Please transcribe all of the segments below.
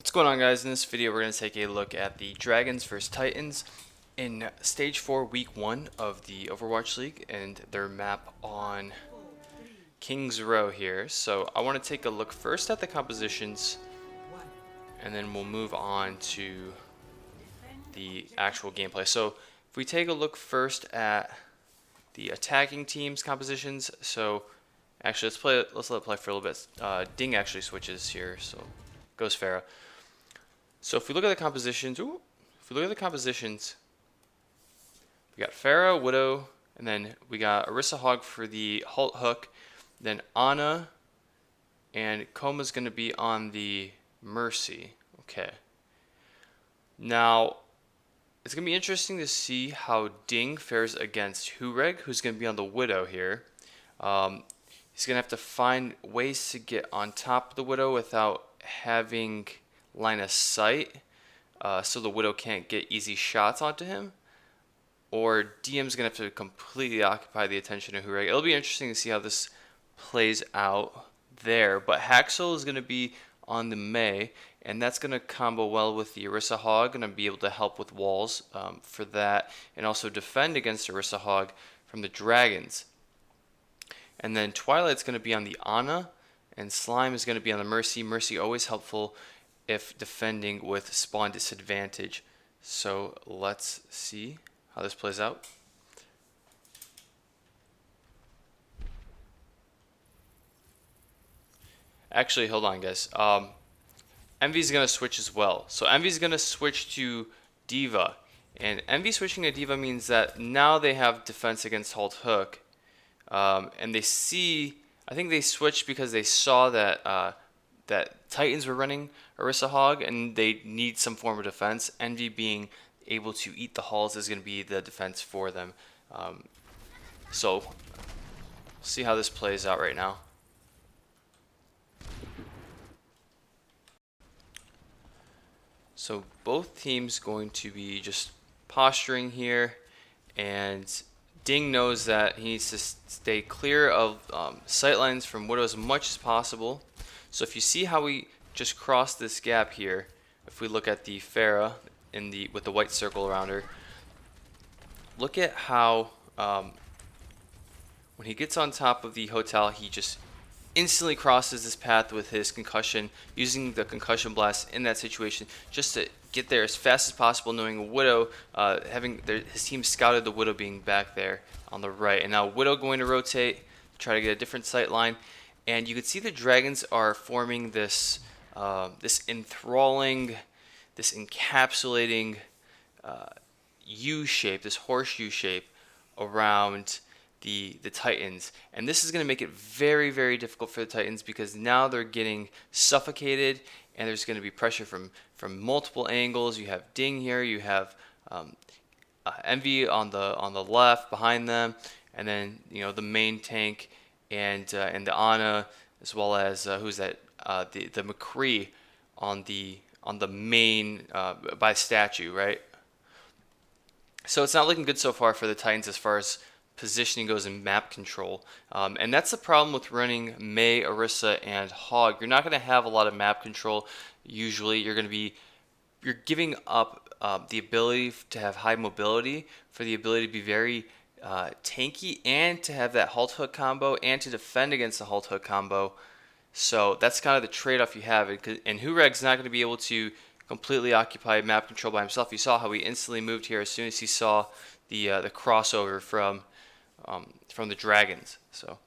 What's going on, guys? In this video we're going to take a look at the Dragons versus Titans in Stage 4 Week 1 of the Overwatch League and their map on King's Row here. So I want to take a look first at the compositions and then we'll move on to the actual gameplay. So if we take a look first at the attacking team's compositions, so actually let's let it play for a little bit. Ding actually switches here, so goes Pharah. So if we look at the compositions, we got Pharah, Widow, and then we got Orisa Hog for the Halt Hook, then Ana, and Koma's going to be on the Mercy. Okay. Now, it's going to be interesting to see how Ding fares against Hureg, who's going to be on the Widow here. He's going to have to find ways to get on top of the Widow without having line of sight, so the Widow can't get easy shots onto him, or DM's gonna have to completely occupy the attention of Hureg. It'll be interesting to see how this plays out there, but Haxel is gonna be on the Mei, and that's gonna combo well with the Orisa Hog, gonna be able to help with walls for that, and also defend against Orisa Hog from the Dragons. And then Twilight's gonna be on the Ana, and Slime is gonna be on the Mercy. Mercy always helpful if defending with spawn disadvantage. So let's see how this plays out. Actually, hold on, guys. Envy's gonna switch as well. So Envy's gonna switch to Diva, and Envy switching to Diva means that now they have defense against Halt Hook, and they see. I think they switched because they saw that that Titans were running Orisa Hog and they need some form of defense. Envy being able to eat the halls is going to be the defense for them. So see how this plays out right now. So both teams going to be just posturing here, and Ding knows that he needs to stay clear of sightlines from Widow as much as possible. So if you see how we just crossed this gap here, if we look at the Pharah with the white circle around her, look at how when he gets on top of the hotel, he just instantly crosses this path with his concussion, using the concussion blast in that situation just to get there as fast as possible, knowing Widow, his team scouted the Widow being back there on the right. And now Widow going to rotate, try to get a different sight line. And you can see the Dragons are forming this this enthralling, this encapsulating U shape, this horseshoe shape around the Titans. And this is going to make it very, very difficult for the Titans because now they're getting suffocated and there's going to be pressure from multiple angles. You have Ding here, you have Envy on the left behind them, and then the main tank and the Ana, as well as who's that? The McCree on the main by statue, right? So it's not looking good so far for the Titans as far as positioning goes in map control, and that's the problem with running Mei, Orisa, and Hog. You're not going to have a lot of map control. Usually, you're giving up the ability to have high mobility for the ability to be very tanky and to have that Halt Hook combo and to defend against the Halt Hook combo. So that's kind of the trade-off you have. And Hureg's not going to be able to completely occupy map control by himself. You saw how he instantly moved here as soon as he saw the crossover from the Dragons. So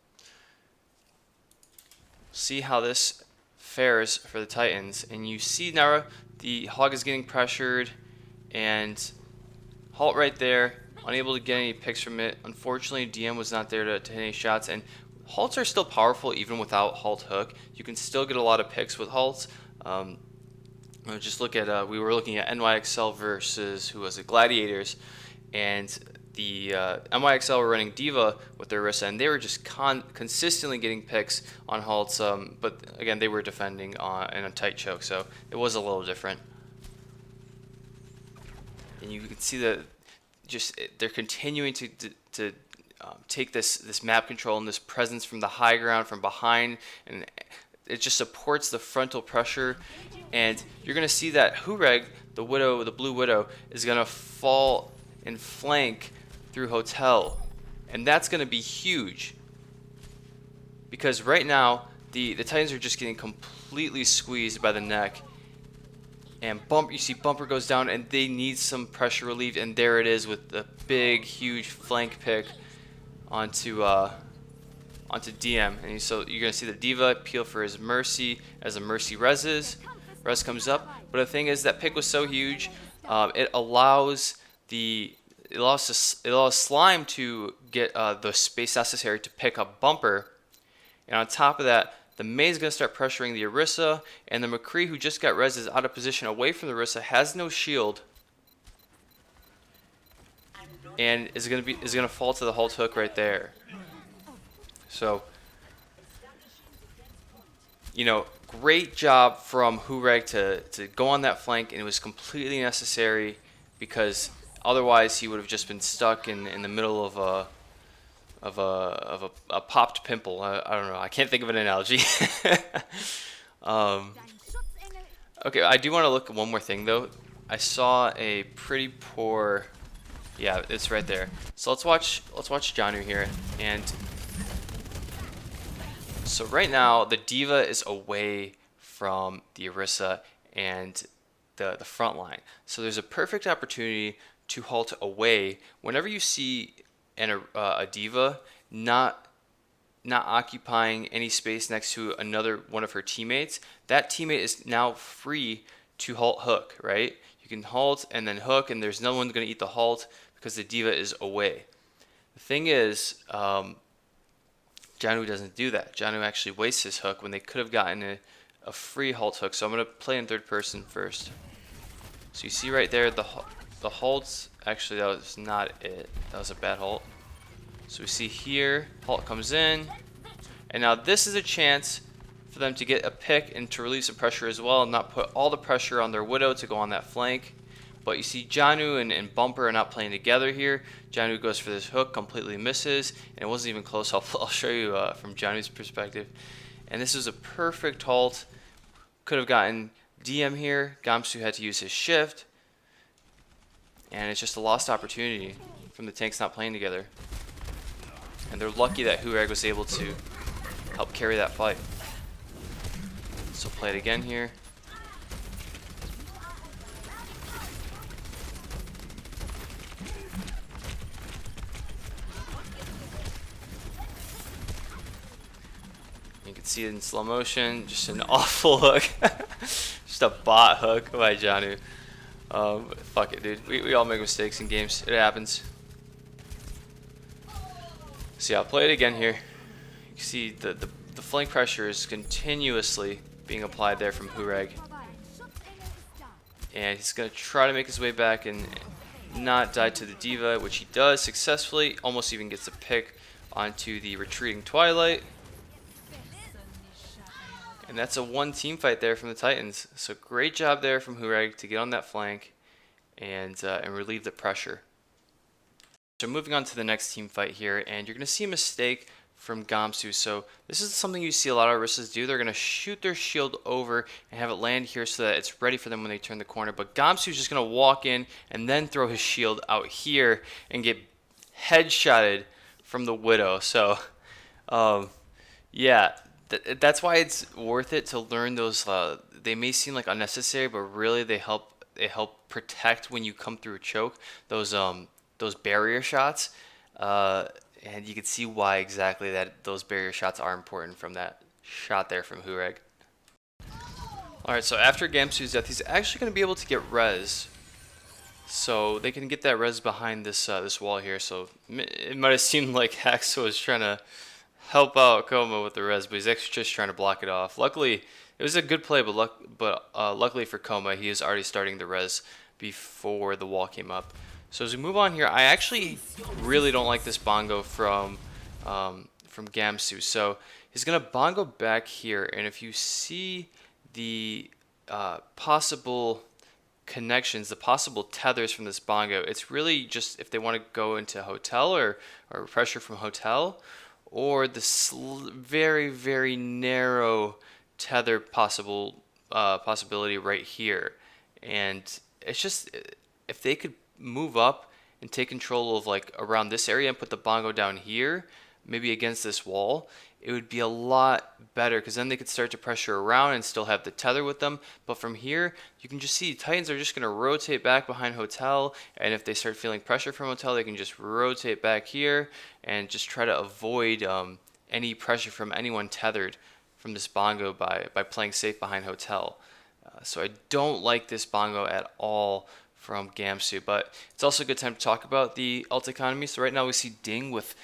see how this fares for the Titans. And you see now the Hog is getting pressured, and Halt right there, unable to get any picks from it. Unfortunately, DM was not there to hit any shots, and Halts are still powerful even without Halt Hook. You can still get a lot of picks with Halts. Just look at, we were looking at NYXL versus, who was it, Gladiators, and the NYXL were running Diva with their Orisa, and they were just consistently getting picks on Halts, but again, they were defending in a tight choke, so it was a little different. And you can see that they're continuing to take this map control and this presence from the high ground, from behind, and it just supports the frontal pressure, and you're gonna see that Hureg, the Widow, the Blue Widow, is gonna fall and flank through Hotel, and that's gonna be huge because right now the Titans are just getting completely squeezed by the neck, and you see Bumper goes down, and they need some pressure relieved, and there it is with the big, huge flank pick onto DM, and so you're gonna see the D.Va peel for his Mercy as the Mercy reses. Res comes up, but the thing is that pick was so huge, it allows Slime to get the space necessary to pick up Bumper, and on top of that, the Mei's gonna start pressuring the Orisa, and the McCree, who just got res, is out of position away from the Orisa, has no shield, and is gonna fall to the Halt Hook right there. So, you know, great job from Hureg to go on that flank, and it was completely necessary because otherwise he would have just been stuck in the middle of a popped pimple. I don't know. I can't think of an analogy. Okay, I do want to look at one more thing though. I saw a pretty poor. Yeah, it's right there. So let's watch Janu here, and so right now the D.Va is away from the Orisa and the front line. So there's a perfect opportunity to halt away whenever you see a D.Va not occupying any space next to another one of her teammates. That teammate is now free to halt hook, right? You can halt and then hook, and there's no one going to eat the halt because the D.Va is away. The thing is, Janu doesn't do that. Janu actually wastes his hook when they could have gotten a free halt hook. So I'm going to play in third person first. So you see right there the halts. Actually, that was not it. That was a bad halt. So we see here, halt comes in. And now this is a chance for them to get a pick and to relieve some pressure as well, and not put all the pressure on their Widow to go on that flank. But you see Janu and Bumper are not playing together here. Janu goes for this hook, completely misses, and it wasn't even close. I'll show you from Janu's perspective. And this is a perfect halt. Could have gotten DM here. Gamsu had to use his shift. And it's just a lost opportunity from the tanks not playing together. And they're lucky that Hureg was able to help carry that fight. So play it again here. You can see it in slow motion, just an awful hook. Just a bot hook by Janu. Fuck it, dude. We all make mistakes in games. It happens. So yeah, I'll play it again here. You can see the flank pressure is continuously being applied there from Hureg. And he's going to try to make his way back and not die to the D.Va, which he does successfully. Almost even gets a pick onto the retreating Twilight. And that's a one team fight there from the Titans. So great job there from Hureg to get on that flank and relieve the pressure. So moving on to the next team fight here, and you're going to see a mistake from Gamsu. So this is something you see a lot of Orisas do. They're going to shoot their shield over and have it land here so that it's ready for them when they turn the corner. But Gamsu is just going to walk in and then throw his shield out here and get headshotted from the Widow. So yeah. That's why it's worth it to learn those. They may seem like unnecessary, but really they help protect when you come through a choke. Those barrier shots, and you can see why exactly that those barrier shots are important from that shot there from Hureg. All right, so after Gamsu's death, he's actually going to be able to get res. So they can get that res behind this wall here. So it might have seemed like Haxo was trying to help out Coma with the res, but he's actually just trying to block it off. Luckily, it was a good play, but luckily for Coma, he is already starting the res before the wall came up. So as we move on here, I actually really don't like this bongo from Gamsu. So he's gonna bongo back here, and if you see the possible connections, the possible tethers from this bongo, it's really just if they want to go into hotel or pressure from hotel, or the very, very narrow tether possibility right here, and it's just if they could move up and take control of like around this area and put the bongo down here, maybe against this wall, it would be a lot better because then they could start to pressure around and still have the tether with them. But from here, you can just see Titans are just going to rotate back behind Hotel, and if they start feeling pressure from Hotel, they can just rotate back here and just try to avoid any pressure from anyone tethered from this bongo by playing safe behind Hotel. So I don't like this bongo at all from Gamsu, but it's also a good time to talk about the ult economy. So right now we see Ding with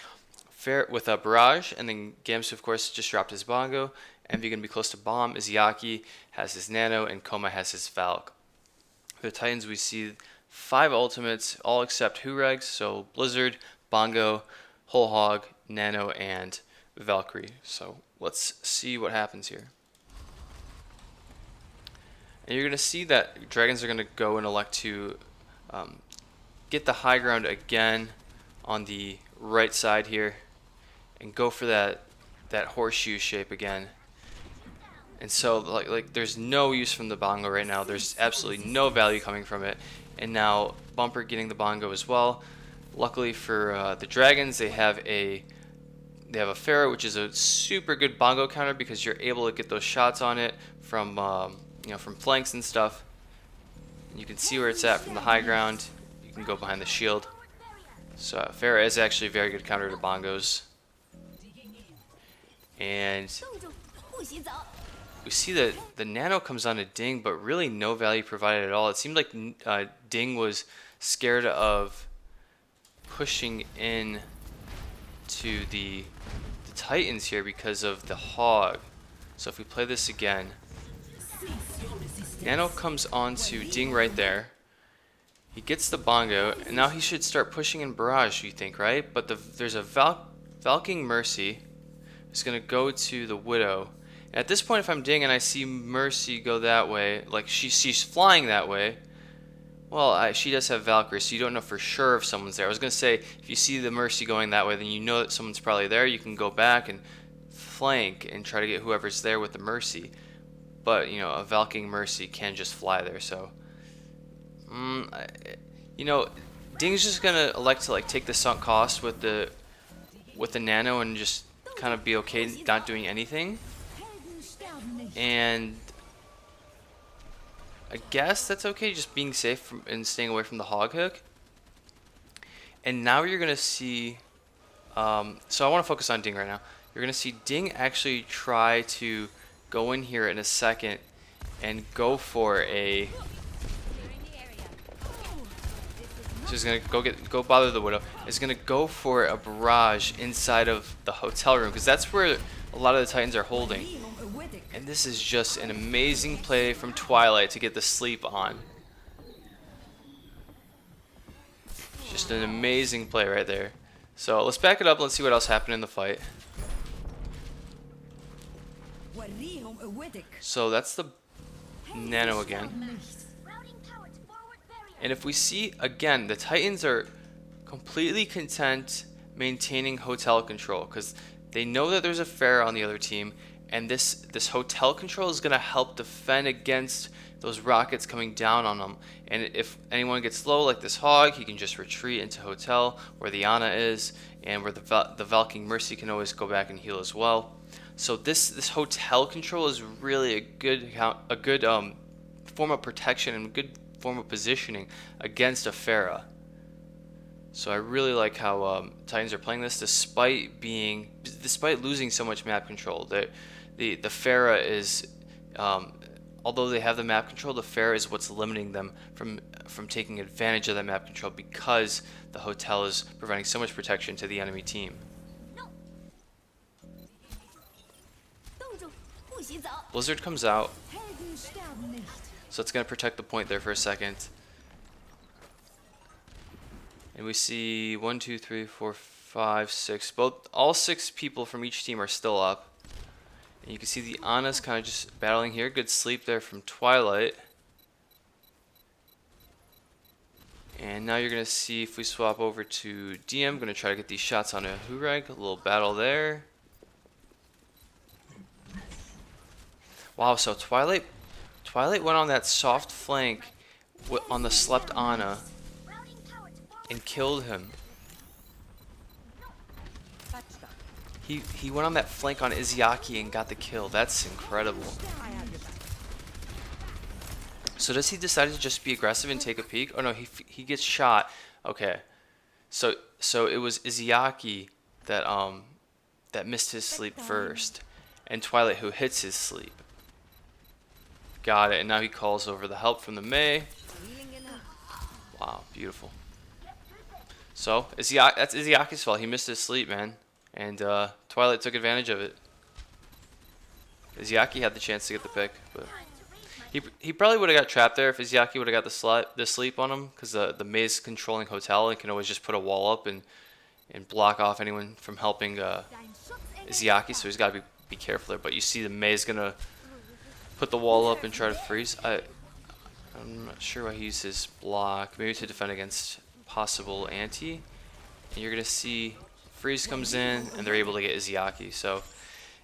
a barrage, and then Gamsu of course just dropped his bongo. Envy gonna be close to bomb. Izayaki has his nano, and Koma has his Valk. For the Titans we see 5 ultimates, all except Huregs. So Blizzard, Bongo, Whole Hog, Nano, and Valkyrie. So let's see what happens here. And you're gonna see that Dragons are gonna go and elect to get the high ground again on the right side here and go for that horseshoe shape again. And so like there's no use from the bongo right now. There's absolutely no value coming from it. And now Bumper getting the bongo as well. Luckily for the Dragons, they have a Pharaoh, which is a super good bongo counter because you're able to get those shots on it from from flanks and stuff. You can see where it's at from the high ground. You can go behind the shield. So Pharaoh is actually a very good counter to bongos. And we see that the nano comes on to Ding, but really no value provided at all. It seemed like Ding was scared of pushing in to the Titans here because of the hog. So if we play this again, Nano comes on to Ding right there. He gets the bongo, and now he should start pushing in barrage, you think, right? But there's a Valking Mercy. It's gonna go to the Widow. And at this point, if I'm Ding and I see Mercy go that way, like she's flying that way, well, she does have Valkyrie, so you don't know for sure if someone's there. I was gonna say, if you see the Mercy going that way, then you know that someone's probably there. You can go back and flank and try to get whoever's there with the Mercy. But a Valking Mercy can just fly there, so Ding's just gonna elect to take the sunk cost with the nano and just kind of be okay not doing anything. And I guess that's okay, just being safe and staying away from the hog hook. And now you're gonna see so I want to focus on Ding right now. You're gonna see Ding actually try to go in here in a second and go for a. So he's gonna go bother the Widow. He's gonna go for a barrage inside of the hotel room because that's where a lot of the Titans are holding. And this is just an amazing play from Twilight to get the sleep on. Just an amazing play right there. So let's back it up. Let's see what else happened in the fight. So that's the nano again. And if we see again, the Titans are completely content maintaining hotel control because they know that there's a Pharaoh on the other team, and this hotel control is going to help defend against those rockets coming down on them. And if anyone gets low like this hog, he can just retreat into hotel where the Ana is, and where the Valking Mercy can always go back and heal as well. So this hotel control is really a good form of protection and a good form of positioning against a Pharaoh. So I really like how Titans are playing this despite losing so much map control. The Pharaoh is although they have the map control, the Pharaoh is what's limiting them from taking advantage of that map control because the hotel is providing so much protection to the enemy team. Blizzard comes out, so it's going to protect the point there for a second. And we see 1, 2, 3, 4, 5, 6. All 6 people from each team are still up. And you can see the Ana's kind of just battling here. Good sleep there from Twilight. And now you're going to see if we swap over to DM, going to try to get these shots on a Hureg. A little battle there. Wow, so Twilight went on that soft flank on the slept Ana and killed him. He went on that flank on Izayaki and got the kill. That's incredible. So does he decide to just be aggressive and take a peek? Oh no, he gets shot. Okay. So it was Izayaki that that missed his sleep first, and Twilight who hits his sleep. Got it. And now he calls over the help from the Mei. Wow, beautiful. So that's Izayaki's fault. He missed his sleep, man, and Twilight took advantage of it. Izayaki had the chance to get the pick, but he probably would have got trapped there if Izayaki would have got the sleep on him, because the Mei's controlling Hotel and can always just put a wall up and block off anyone from helping Izayaki. So he's got to be careful there. But you see the Mei's gonna put the wall up and try to freeze. I'm not sure why he used his block. Maybe to defend against possible anti. And you're gonna see freeze comes in and they're able to get Izayaki. So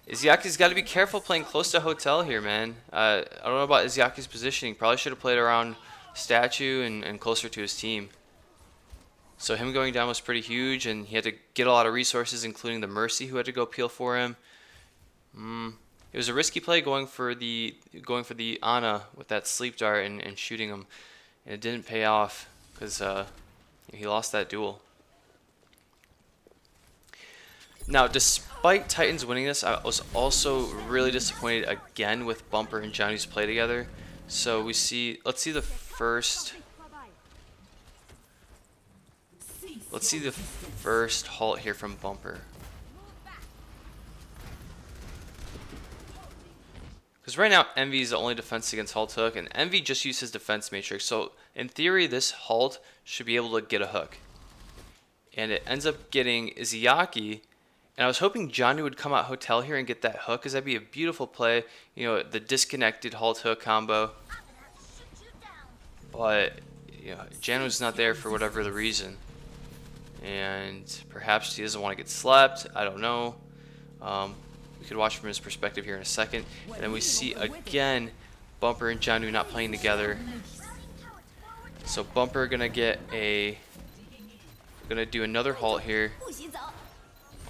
Izayaki's got to be careful playing close to Hotel here, man. I don't know about Izayaki's positioning. Probably should have played around Statue and closer to his team. So him going down was pretty huge, and he had to get a lot of resources, including the Mercy, who had to go peel for him. It was a risky play going for the Ana with that sleep dart and shooting him, and it didn't pay off because he lost that duel. Now, despite Titans winning this, I was also really disappointed again with Bumper and Johnny's play together. So let's see the first halt here from Bumper. Because right now, Envy is the only defense against halt hook, and Envy just used his defense matrix. So in theory, this halt should be able to get a hook. And it ends up getting Izayaki. And I was hoping Johnny would come out Hotel here and get that hook, because that'd be a beautiful play. You know, the disconnected halt hook combo. But, you know, Jano's not there for whatever the reason. And perhaps he doesn't want to get slapped. I don't know. We could watch from his perspective here in a second. And then we see again Bumper and Janu not playing together. So Bumper gonna do another halt here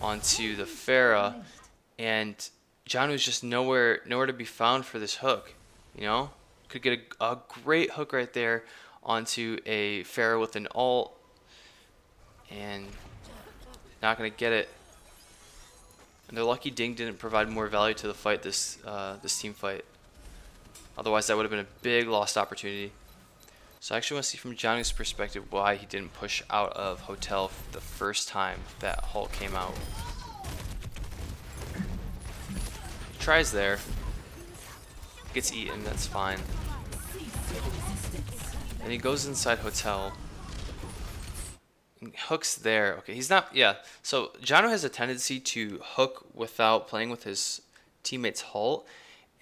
onto the Pharah, and Janu's just nowhere to be found for this hook. You know, could get a great hook right there onto a Pharah with an ult, and not gonna get it. And they're lucky Ding didn't provide more value to the fight, this team fight. Otherwise, that would have been a big lost opportunity. So I actually want to see from Johnny's perspective why he didn't push out of Hotel the first time that halt came out. He tries there. Gets eaten, that's fine. And he goes inside Hotel. And hooks there. Okay, he's not, yeah. So Jano has a tendency to hook without playing with his teammate's halt.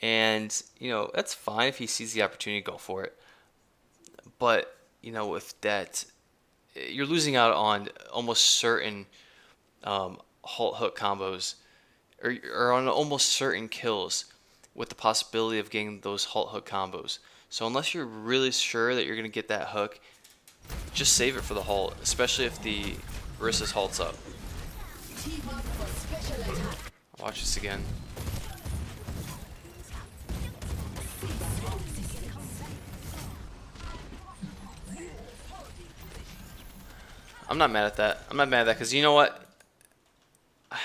And, you know, that's fine if he sees the opportunity to go for it. But, you know, with that, you're losing out on almost certain halt hook combos, or on almost certain kills with the possibility of getting those halt hook combos. So unless you're really sure that you're going to get that hook, just save it for the halt, especially if the Orissa's halts up. Watch this again. I'm not mad at that. I'm not mad at that because you know what?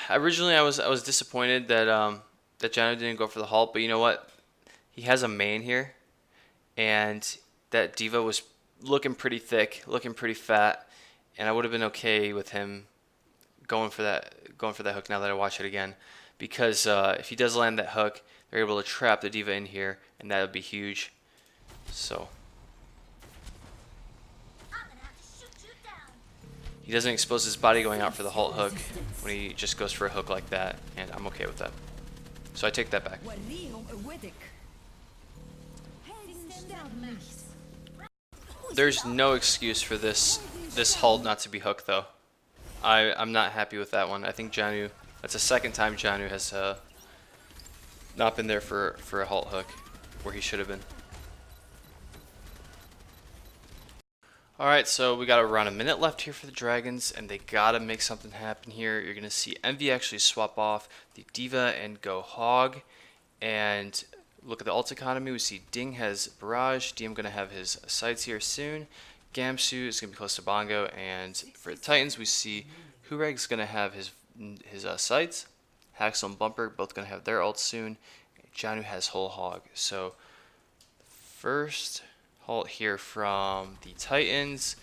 Originally, I was disappointed that that Jano didn't go for the halt, but you know what? He has a main here, and that D.Va was looking pretty thick, looking pretty fat, and I would have been okay with him going for that hook. Now that I watch it again, because if he does land that hook, they're able to trap the D.Va in here, and that would be huge. So. He doesn't expose his body going out for the halt hook when he just goes for a hook like that, and I'm okay with that. So I take that back. There's no excuse for this halt not to be hooked though. I'm not happy with that one. I think Janu, that's the second time Janu has not been there for a halt hook where he should have been. Alright, so we got around a minute left here for the Dragons, and they gotta make something happen here. You're gonna see Envy actually swap off the Diva and go Hog. And look at the ult economy. We see Ding has Barrage, DM gonna have his sights here soon. Gamsu is gonna be close to Bongo, and for the Titans we see Hureg's gonna have his sights. Haxel and Bumper both gonna have their ults soon. Janu has Whole Hog. So first halt here from the Titans.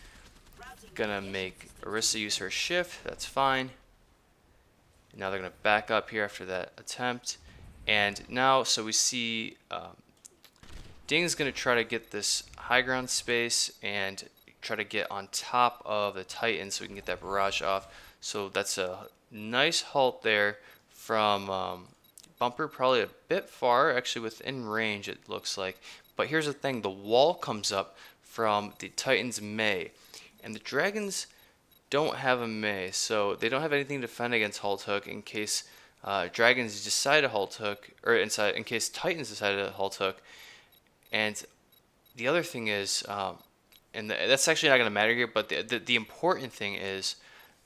Gonna make Orisa use her shift. That's fine. And now they're gonna back up here after that attempt. And now, so we see Ding's gonna try to get this high ground space and try to get on top of the Titans so we can get that barrage off. So that's a nice halt there from Bumper, probably a bit far, actually within range it looks like. But here's the thing, the wall comes up from the Titans' Mei, and the Dragons don't have a Mei, so they don't have anything to defend against halt hook in case Dragons decide to halt hook, or in case Titans decide to halt hook. And the other thing is, that's actually not going to matter here, but the important thing is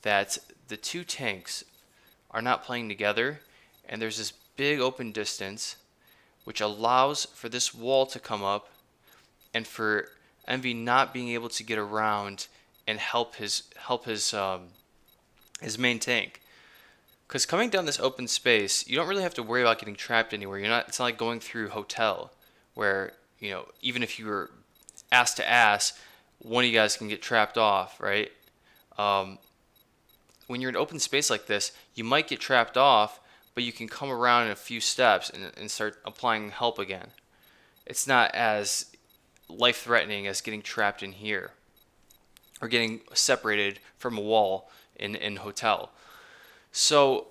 that the two tanks are not playing together, and there's this big open distance which allows for this wall to come up and for Envy not being able to get around and help his main tank. Because coming down this open space, you don't really have to worry about getting trapped anywhere. It's not like going through Hotel, where even if you were ass to ass, one of you guys can get trapped off, right? When you're in open space like this, you might get trapped off, but you can come around in a few steps and start applying help again. It's not as life-threatening as getting trapped in here or getting separated from a wall in Hotel. So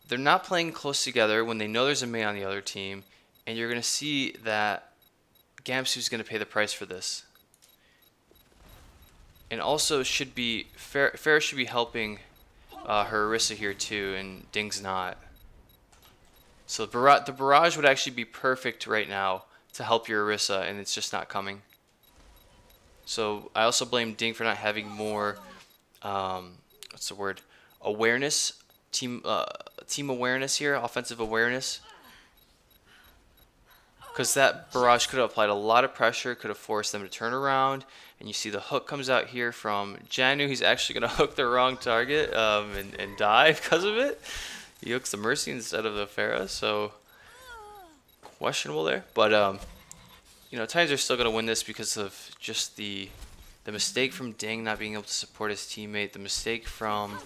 they're not playing close together when they know there's a Mei on the other team, and you're going to see that Gamsu's going to pay the price for this. And also should be Farah should be helping her Orisa here too, and Ding's not. So the barrage would actually be perfect right now to help your Orisa, and it's just not coming. So I also blame Ding for not having more awareness, team awareness here, offensive awareness. Because that barrage could have applied a lot of pressure, could have forced them to turn around. And you see the hook comes out here from Janu. He's actually going to hook the wrong target and die because of it. He hooks the Mercy instead of the Farah, so questionable there. But Titans are still going to win this because of just the mistake from Ding not being able to support his teammate, the mistake from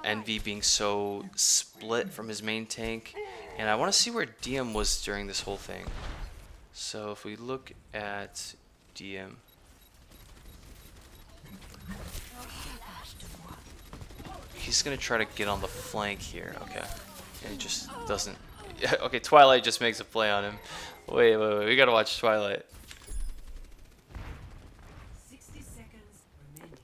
Envy being so split from his main tank. And I want to see where DM was during this whole thing. So if we look at DM, he's going to try to get on the flank here. Okay. And he just doesn't. Okay, Twilight just makes a play on him. Wait. We got to watch Twilight. 60 seconds remaining.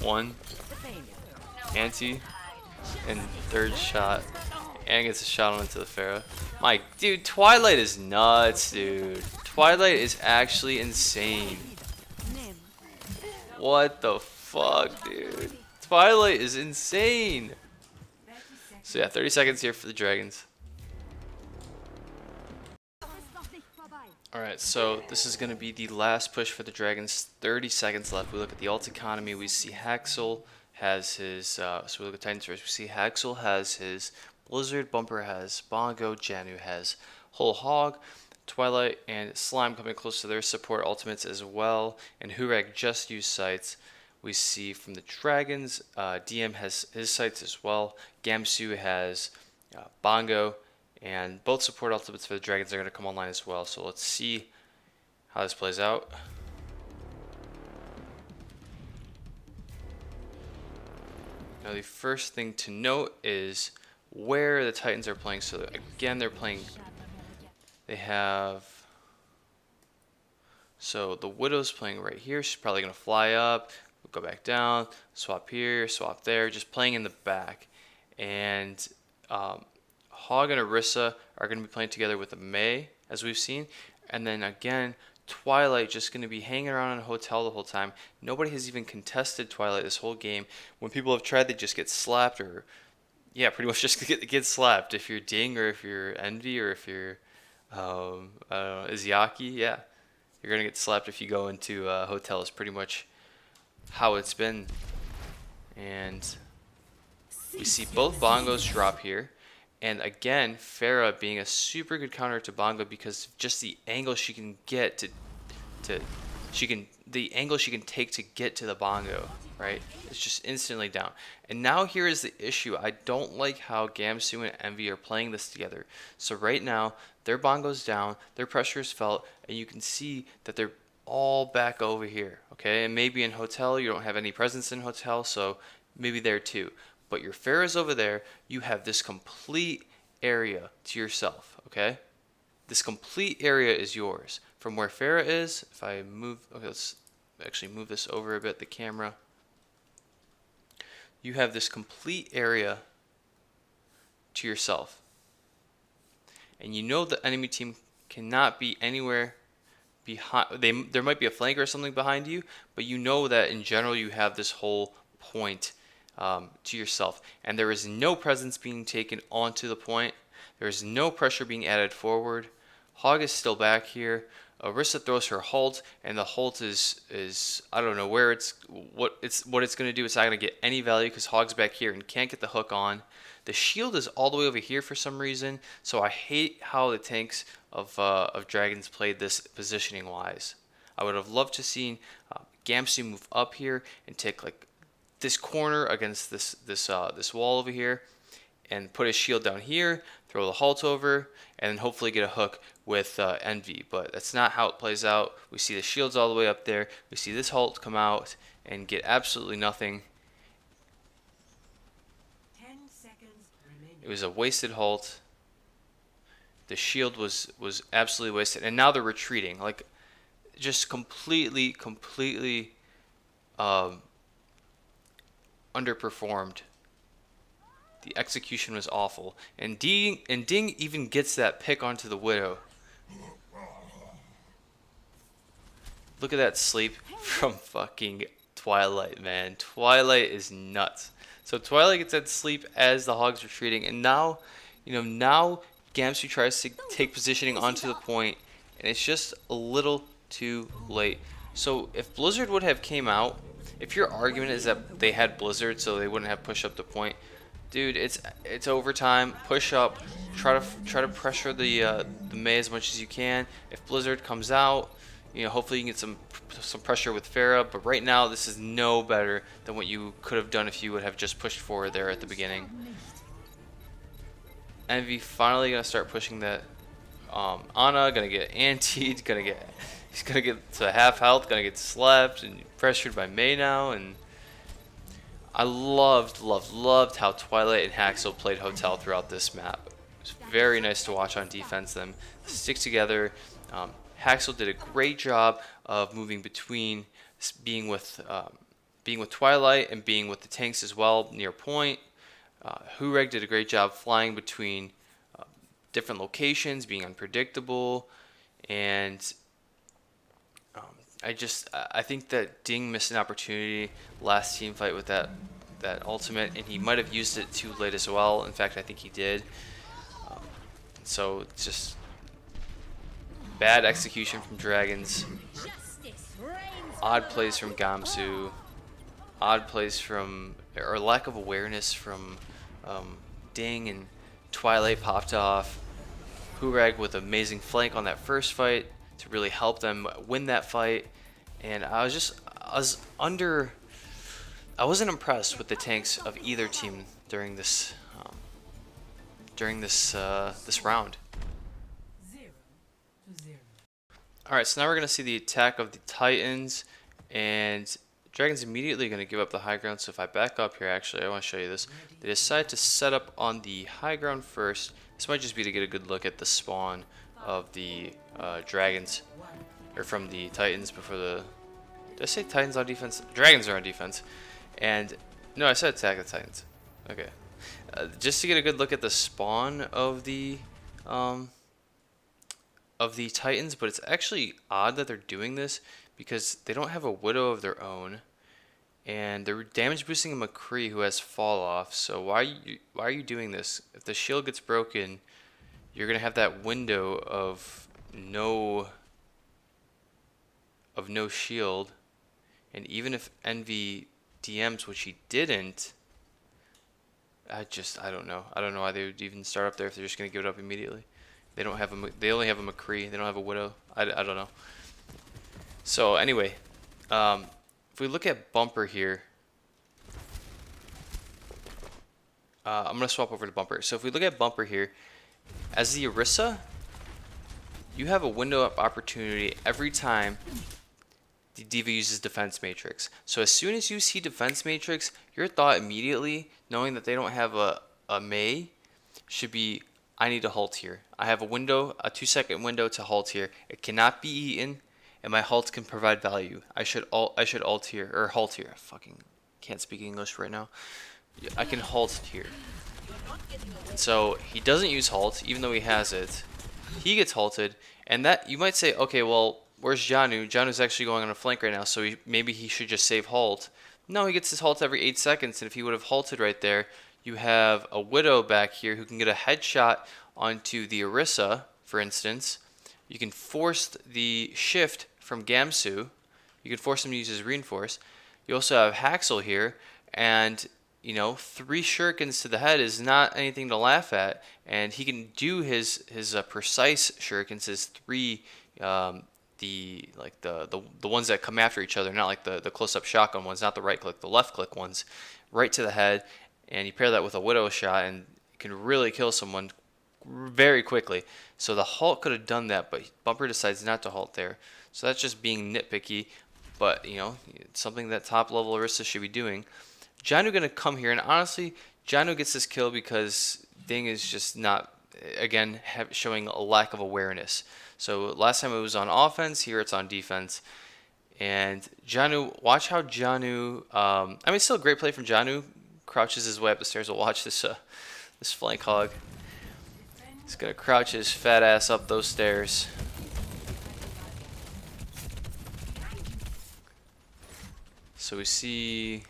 One. Anti. And third shot. And gets a shot onto the Farah. My dude, Twilight is nuts, dude. Twilight is actually insane. What the fuck, dude? Twilight is insane. So yeah, 30 seconds here for the Dragons. Alright, so this is going to be the last push for the Dragons. 30 seconds left. We look at the ult economy. We see Haxel has his, so we look at Titans first. We see Haxel has his Blizzard, Bumper has Bongo, Janu has Whole Hog, Twilight and Slime coming close to their support ultimates as well. And Hurek just used sights. We see from the Dragons, DM has his sights as well. Gamsu has Bongo. And both support ultimates for the Dragons are going to come online as well. So let's see how this plays out. Now the first thing to note is where the Titans are playing. So again, they have So the Widow's playing right here. She's probably going to fly up, go back down, swap here, swap there, just playing in the back. And Hog and Orisa are going to be playing together with a Mei, as we've seen. And then again, Twilight just going to be hanging around in a hotel the whole time. Nobody has even contested Twilight this whole game. When people have tried, they just get slapped or, yeah, pretty much just get slapped. If you're Ding or if you're Envy or if you're, I don't know, Izayaki, yeah. You're going to get slapped if you go into hotels, pretty much how it's been. And we see both bongos drop here. And again, Farah being a super good counter to Bongo because just the angle she can get the angle she can take to get to the Bongo, right? It's just instantly down. And now here is the issue. I don't like how Gamsu and Envy are playing this together. So right now, their Bongo's down, their pressure is felt, and you can see that they're all back over here, okay? And maybe in Hotel, you don't have any presence in Hotel, so maybe there too. But your Farah's over there, you have this complete area to yourself, okay? This complete area is yours. From where Farah is, if I move, okay, let's actually move this over a bit, the camera. You have this complete area to yourself. And you know the enemy team cannot be anywhere behind. There might be a flank or something behind you, but you know that in general you have this whole point to yourself. And there is no presence being taken onto the point. There is no pressure being added forward. Hog is still back here. Orisa throws her halt, and the halt is I don't know where what it's going to do. It's not going to get any value because Hog's back here and can't get the hook on. The shield is all the way over here for some reason, so I hate how the tanks of Dragons played this positioning wise. I would have loved to seen Gamsu move up here and take like this corner against this wall over here, and put his shield down here, throw the halt over, and then hopefully get a hook with Envy. But that's not how it plays out. We see the shields all the way up there. We see this halt come out and get absolutely nothing. 10 seconds remaining. It was a wasted halt. The shield was absolutely wasted. And now they're retreating. Like, just completely underperformed. The execution was awful. And Ding even gets that pick onto the Widow. Look at that sleep from fucking Twilight, man. Twilight is nuts. So Twilight gets that sleep as the Hog's retreating. And now, now Gamsu tries to take positioning onto the point. And it's just a little too late. So if Blizzard would have came out, if your argument is that they had Blizzard so they wouldn't have pushed up the point, dude, it's overtime. Push up. Try to pressure the Mei as much as you can. If Blizzard comes out, hopefully you can get some pressure with Farah. But right now, this is no better than what you could have done if you would have just pushed forward there at the beginning. Envy finally gonna start pushing that. Ana gonna get antied. He's gonna get to half health. Gonna get slapped and pressured by Mei now. And I loved how Twilight and Haxel played Hotel throughout this map. It was very nice to watch on defense. Them stick together. Haxel did a great job of moving between being with Twilight and being with the tanks as well near point. Hureg did a great job flying between different locations, being unpredictable, and I think that Ding missed an opportunity last team fight with that ultimate, and he might have used it too late as well. In fact, I think he did. So it's just bad execution from Dragons. Odd plays from Gamsu. Odd plays from, or lack of awareness from Ding, and Twilight popped off. Hureg with amazing flank on that first fight to really help them win that fight. And I wasn't impressed with the tanks of either team during this round. 0-0. Alright, so now we're going to see the attack of the Titans, and Dragons immediately going to give up the high ground. So if I back up here, actually, I want to show you this. They decide to set up on the high ground first. This might just be to get a good look at the spawn of the Dragons. or from the Titans before the. Did I say Titans on defense? Dragons are on defense, and no, I said Attack of the Titans. Okay, just to get a good look at the spawn um, of the Titans, but it's actually odd that they're doing this because they don't have a Widow of their own, and they're damage boosting a McCree who has fall off. So why are you doing this? If the shield gets broken, you're gonna have that window of no shield, and even if Envy DMs, which he didn't, I don't know. I don't know why they would even start up there if they're just gonna give it up immediately. They don't have they only have a McCree. They don't have a Widow. I don't know. So anyway, if we look at Bumper here, I'm gonna swap over to Bumper. So if we look at Bumper here, as the Orisa, you have a window of opportunity every time the Diva uses Defense Matrix. So as soon as you see Defense Matrix, your thought immediately, knowing that they don't have a Mei, should be, I need to halt here. I have a window, a 2-second window to halt here. It cannot be eaten, and my halt can provide value. I should alt here, or halt here. I fucking can't speak English right now. I can halt here. So he doesn't use halt, even though he has it. He gets halted, and that, you might say, okay, well, where's Janu? Janu's actually going on a flank right now, so maybe he should just save halt. No, he gets his halt every 8 seconds, and if he would have halted right there, you have a Widow back here who can get a headshot onto the Orisa, for instance. You can force the shift from Gamsu. You can force him to use his reinforce. You also have Haxel here, and 3 shurikens to the head is not anything to laugh at, and he can do his precise shurikens, his 3 the ones that come after each other, not like the close-up shotgun ones, not the right click, the left click ones, right to the head, and you pair that with a Widow shot, and you can really kill someone very quickly. So the halt could have done that, but Bumper decides not to halt there. So that's just being nitpicky, but it's something that top level Orisa should be doing. Janu gonna come here, and honestly, Janu gets this kill because Ding is just not, again, showing a lack of awareness. So last time it was on offense, here it's on defense. And Janu, watch how Janu, still a great play from Janu. Crouches his way up the stairs. We'll watch this flank hog. He's gonna crouch his fat ass up those stairs. So we see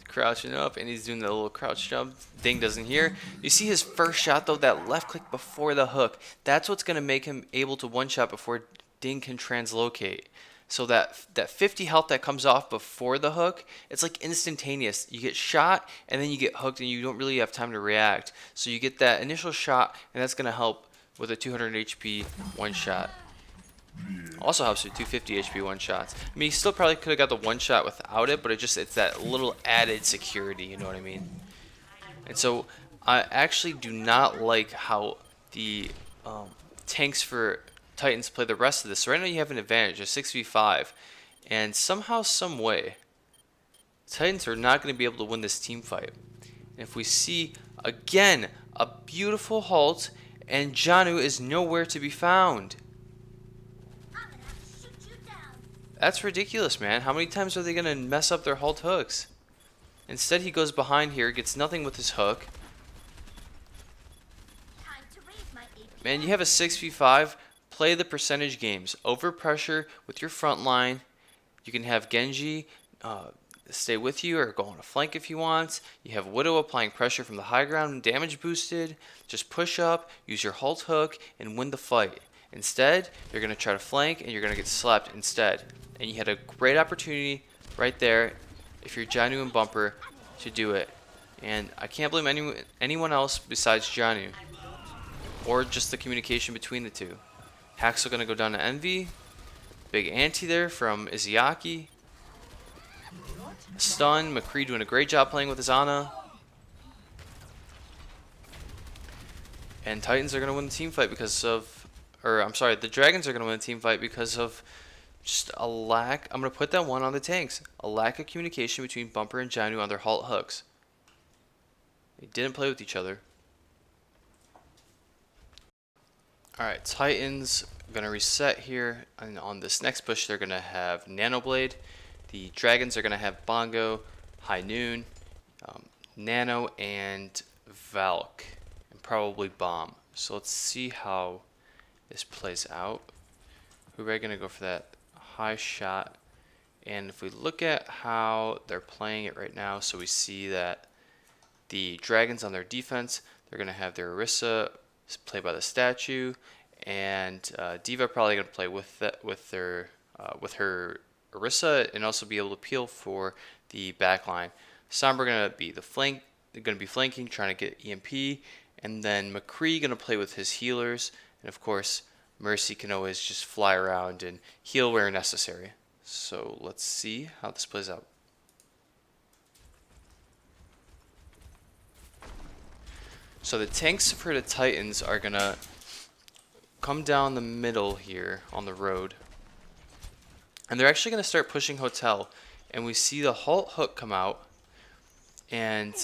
crouching up, and he's doing the little crouch jump. Ding doesn't hear. You see his first shot though, that left click before the hook. That's what's gonna make him able to one shot before Ding can translocate. So that 50 health that comes off before the hook, it's like instantaneous. You get shot, and then you get hooked, and you don't really have time to react. So you get that initial shot, and that's gonna help with a 200 HP one shot. Also helps with 250 HP one shots. I mean, he still probably could have got the one shot without it, but it's that little added security, you know what I mean? And so I actually do not like how the tanks for Titans play the rest of this. So right now you have an advantage, a 6v5, and somehow, some way, Titans are not going to be able to win this team fight. And if we see again a beautiful halt, and Janu is nowhere to be found. That's ridiculous, man. How many times are they going to mess up their halt hooks? Instead, he goes behind here, gets nothing with his hook. Man, you have a 6v5. Play the percentage games. Overpressure with your front line. You can have Genji stay with you or go on a flank if he wants. You have Widow applying pressure from the high ground, damage boosted. Just push up, use your halt hook, and win the fight. Instead, you're going to try to flank, and you're going to get slapped instead. And you had a great opportunity right there, if you're Janu and Bumper, to do it. And I can't blame anyone else besides Janu, or just the communication between the two. Haxel going to go down to Envy. Big anti there from Izayaki. Stun. McCree doing a great job playing with his Ana. And Titans are going to win the team fight because of, the Dragons are going to win the team fight because of just a lack. I'm going to put that one on the tanks. A lack of communication between Bumper and Janu on their halt hooks. They didn't play with each other. Alright, Titans going to reset here, and on this next push they're going to have Nano Blade. The Dragons are going to have Bongo, High Noon, Nano, and Valk, and probably Bomb. So let's see how this plays out. We're going to go for that high shot, and if we look at how they're playing it right now, so we see that the Dragons on their defense, they're going to have their Orisa play by the statue, and Diva probably going to play with her Orisa and also be able to peel for the back line. Sombra going to be flanking, trying to get EMP, and then McCree going to play with his healers, and of course Mercy can always just fly around and heal where necessary. So let's see how this plays out. So the tanks for the Titans are going to come down the middle here on the road. And they're actually going to start pushing Hotel. And we see the Halt Hook come out. And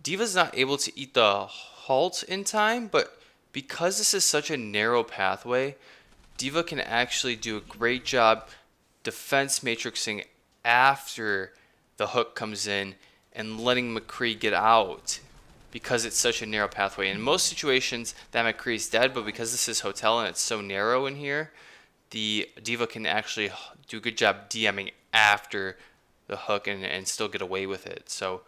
Diva's not able to eat the Halt in time. But because this is such a narrow pathway, Diva can actually do a great job defense matrixing after the hook comes in and letting McCree get out, because it's such a narrow pathway. In most situations, that McCree's dead, but because this is Hotel and it's so narrow in here, the Diva can actually do a good job DMing after the hook and still get away with it. So,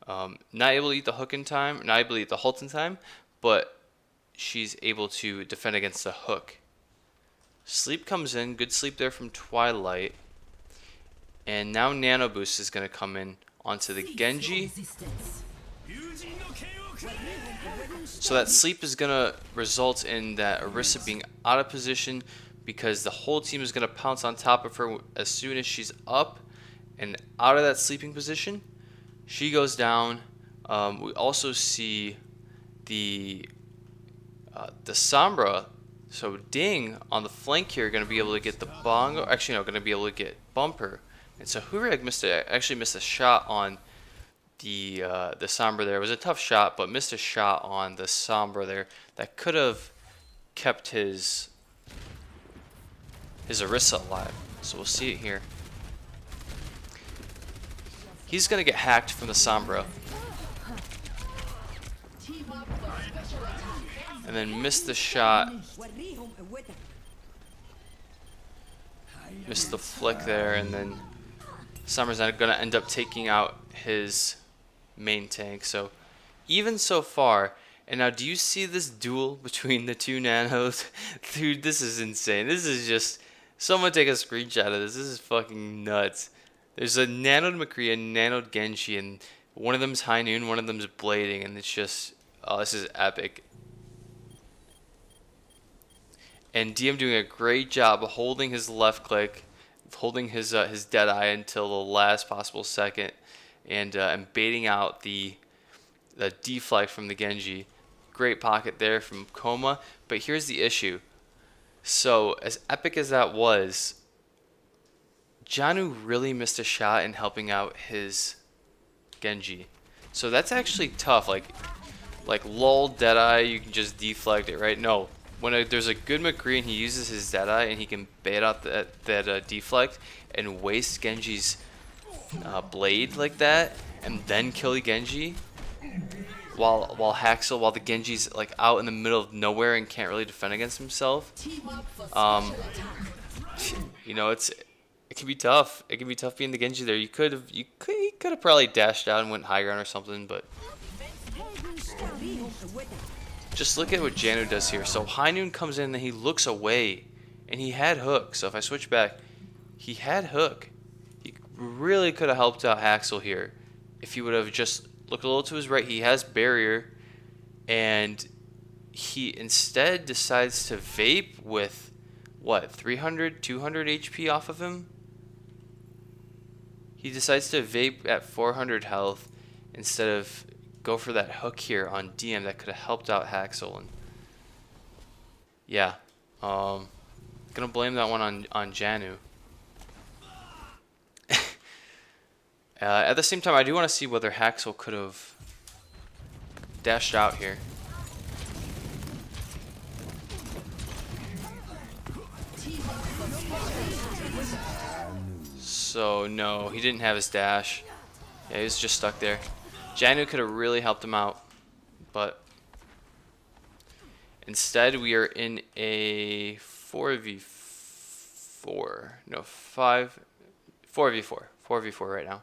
not able to eat the hook in time, not able to eat the halt in time, but she's able to defend against the hook. Sleep comes in, good sleep there from Twilight. And now Nano Boost is going to come in onto the Genji. So that sleep is going to result in that Orisa being out of position, because the whole team is going to pounce on top of her as soon as she's up and out of that sleeping position. She goes down. We also see the Sombra, so Ding on the flank here, going to be able to get the Bongo. Actually, no, going to be able to get Bumper. And so Hurag missed a shot on the Sombra there. It was a tough shot, but missed a shot on the Sombra there that could have kept his Orisa alive. So we'll see it here. He's gonna get hacked from the Sombra, and then missed the shot. Missed the flick there, and then Sombra's gonna end up taking out his main tank. So even so far, and now do you see this duel between the two nanos? Dude, this is insane. This is just, someone take a screenshot of this. This is fucking nuts. There's a nanoed McCree, a nanoed Genji, and one of them's High Noon, one of them's blading, and it's just, oh, this is epic. And DM doing a great job of holding his left click, holding his Deadeye until the last possible second, and baiting out the deflect from the Genji. Great pocket there from Coma, but here's the issue. So as epic as that was, Janu really missed a shot in helping out his Genji. So that's actually tough. Like lol Deadeye, you can just deflect it, right? No. When there's a good McCree and he uses his Deadeye and he can bait out that deflect and waste Genji's blade like that, and then kill the Genji, while the Genji's like out in the middle of nowhere and can't really defend against himself. You know, it can be tough. It can be tough being the Genji there. You could have probably dashed out and went high ground or something, but just look at what Janu does here. So High Noon comes in and he looks away, and he had hook. So if I switch back, he had hook. He really could have helped out Haxel here if he would have just looked a little to his right. He has barrier, and he instead decides to vape with what, 300, 200 HP off of him? He decides to vape at 400 health instead of go for that hook here on DM that could have helped out Haxel. And yeah, gonna blame that one on Janu. At the same time, I do want to see whether Haxel could have dashed out here. So no, he didn't have his dash. Yeah, he was just stuck there. Janu could have really helped him out, but instead we are in a 4v4. No, 4v4. 4v4 right now.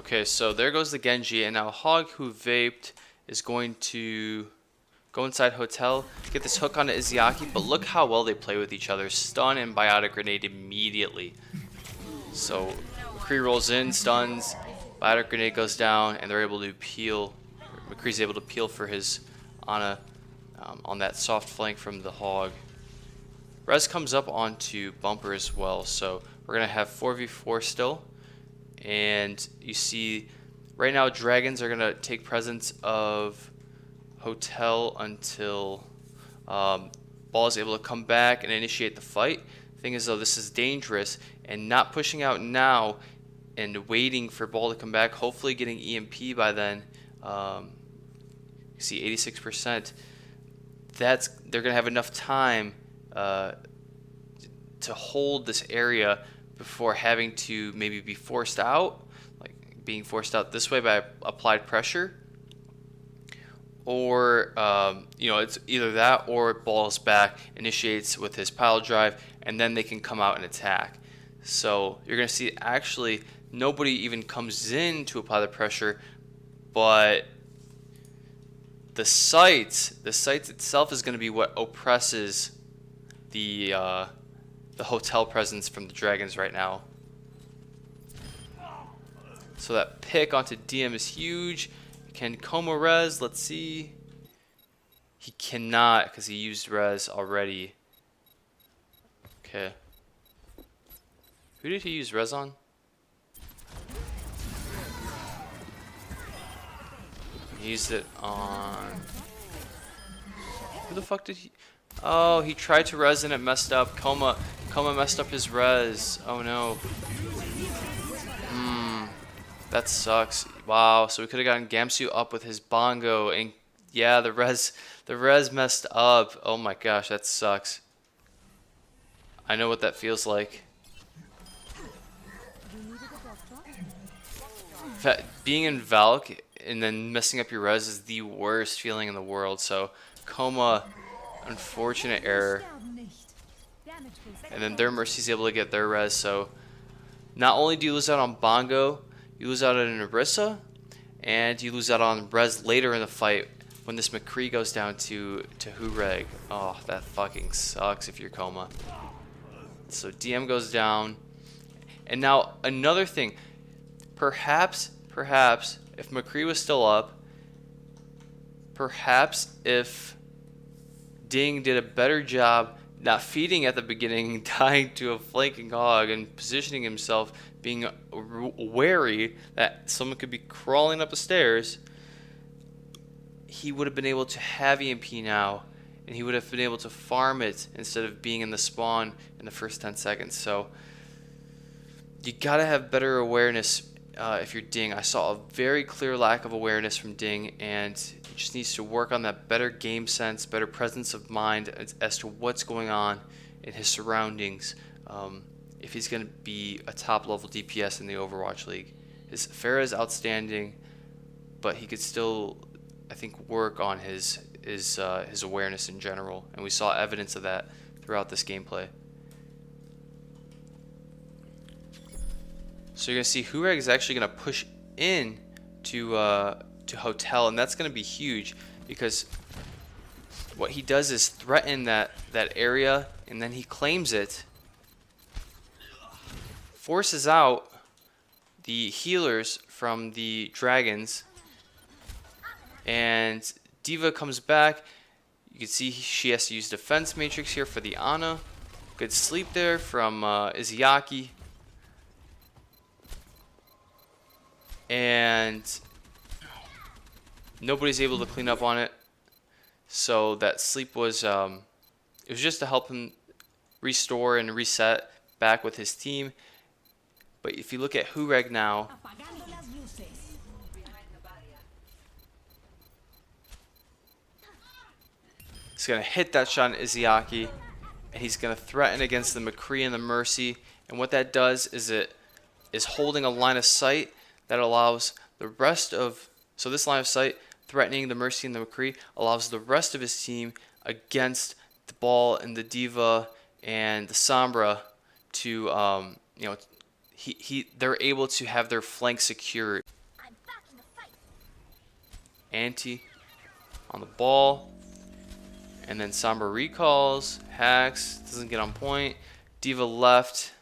Okay, so there goes the Genji, and now Hog, who vaped, is going to go inside Hotel, get this hook onto Izayaki, but look how well they play with each other. Stun and Biotic Grenade immediately. So McCree rolls in, stuns, Biotic Grenade goes down, and they're able to peel. McCree's able to peel for his Ana on that soft flank from the Hog. Rez comes up onto Bumper as well, so we're going to have 4v4 still. And you see, right now Dragons are going to take presence of Hotel until Ball is able to come back and initiate the fight. Thing is though, this is dangerous, and not pushing out now and waiting for Ball to come back, hopefully getting EMP by then. You see 86%. They're going to have enough time to hold this area before having to maybe be forced out, like being forced out this way by applied pressure, or you know, it's either that or Ball's back, initiates with his pile drive, and then they can come out and attack. So you're going to see actually nobody even comes in to apply the pressure, but the site itself is going to be what oppresses the Hotel presence from the Dragons right now. So that pick onto DM is huge. Can Como res? Let's see. He cannot because he used res already. Okay. Who did he use res on? He used it on... Who the fuck did he... Oh, he tried to res and it messed up. Coma messed up his res. Oh no. That sucks. Wow, so we could have gotten Gamsu up with his bongo, and yeah, the res messed up. Oh my gosh, that sucks. I know what that feels like. Being in Valk and then messing up your res is the worst feeling in the world. So Coma, unfortunate error. And then their Mercy's able to get their res. So not only do you lose out on bongo, you lose out on Orisa, and you lose out on res later in the fight when this McCree goes down to Hureg. Oh, that fucking sucks if you're Coma. So DM goes down. And now another thing. Perhaps, if McCree was still up, perhaps if Ding did a better job not feeding at the beginning, dying to a flanking hog, and positioning himself, being wary that someone could be crawling up the stairs, he would have been able to have EMP now, and he would have been able to farm it instead of being in the spawn in the first 10 seconds. So you gotta have better awareness if you're Ding. I saw a very clear lack of awareness from Ding, and he just needs to work on that better game sense, better presence of mind as to what's going on in his surroundings. If he's going to be a top level DPS in the Overwatch League. His Pharah is outstanding, but he could still, I think, work on his awareness in general, and we saw evidence of that throughout this gameplay. So you're going to see Hureg is actually going to push in to Hotel, and that's going to be huge because what he does is threaten that area, and then he claims it, forces out the healers from the Dragons, and D.Va comes back. You can see she has to use Defense Matrix here for the Ana. Good sleep there from Izayaki. And nobody's able to clean up on it. So that sleep was, it was just to help him restore and reset back with his team. But if you look at Hureg now, he's going to hit that shot on Izayaki, and he's going to threaten against the McCree and the Mercy, And what that does is it is holding a line of sight that allows the rest of, so this line of sight threatening the Mercy and the McCree allows the rest of his team against the Ball and the Diva and the Sombra to, you know, they're able to have their flank secured. Anti on the Ball, and then Sombra recalls, hacks, doesn't get on point. Diva left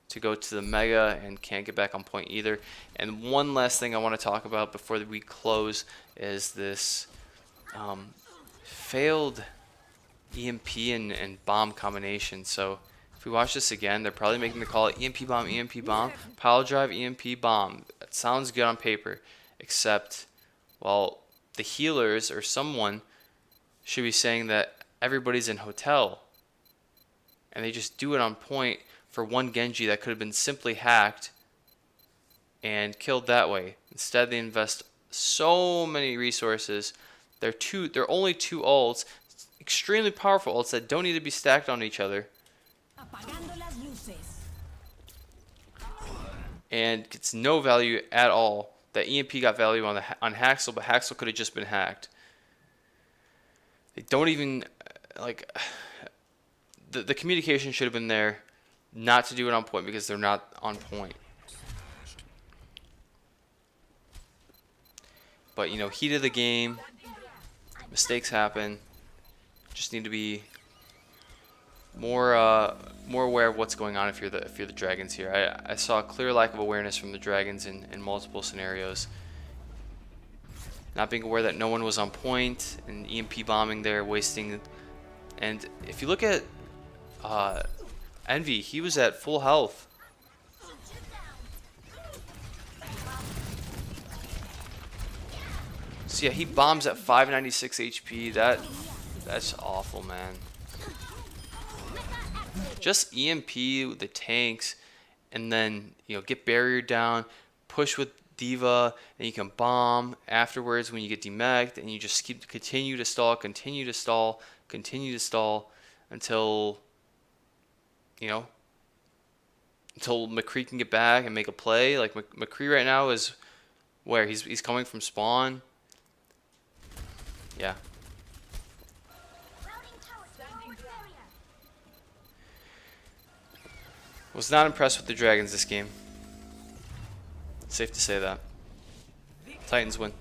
to go to the Mega and can't get back on point either. And one last thing I want to talk about before we close is this failed EMP and bomb combination. So if we watch this again, they're probably making the call EMP bomb, pile drive, EMP bomb. That sounds good on paper, except, well, the healers or someone should be saying that everybody's in hotel. And they just do it on point for one Genji that could have been simply hacked and killed that way. Instead, they invest so many resources. They're only 2 ults, extremely powerful ults that don't need to be stacked on each other. And gets no value at all. That EMP got value on Haxel, but Haxel could have just been hacked. They don't even, like, the communication should have been there not to do it on point because they're not on point. But, you know, heat of the game, mistakes happen. Just need to be more aware of what's going on if you're the Dragons here. I saw a clear lack of awareness from the Dragons in multiple scenarios. Not being aware that no one was on point and EMP bombing there, wasting. And if you look at Envy, he was at full health. So yeah, he bombs at 596 HP. That's awful, man. Just EMP with the tanks, and then, you know, get barrier down, push with Diva, and you can bomb afterwards when you get demagged, and you just continue to stall until, you know, until McCree can get back and make a play. Like McCree right now is where he's coming from spawn. Yeah. Was not impressed with the Dragons this game. Safe to say that. Titans win.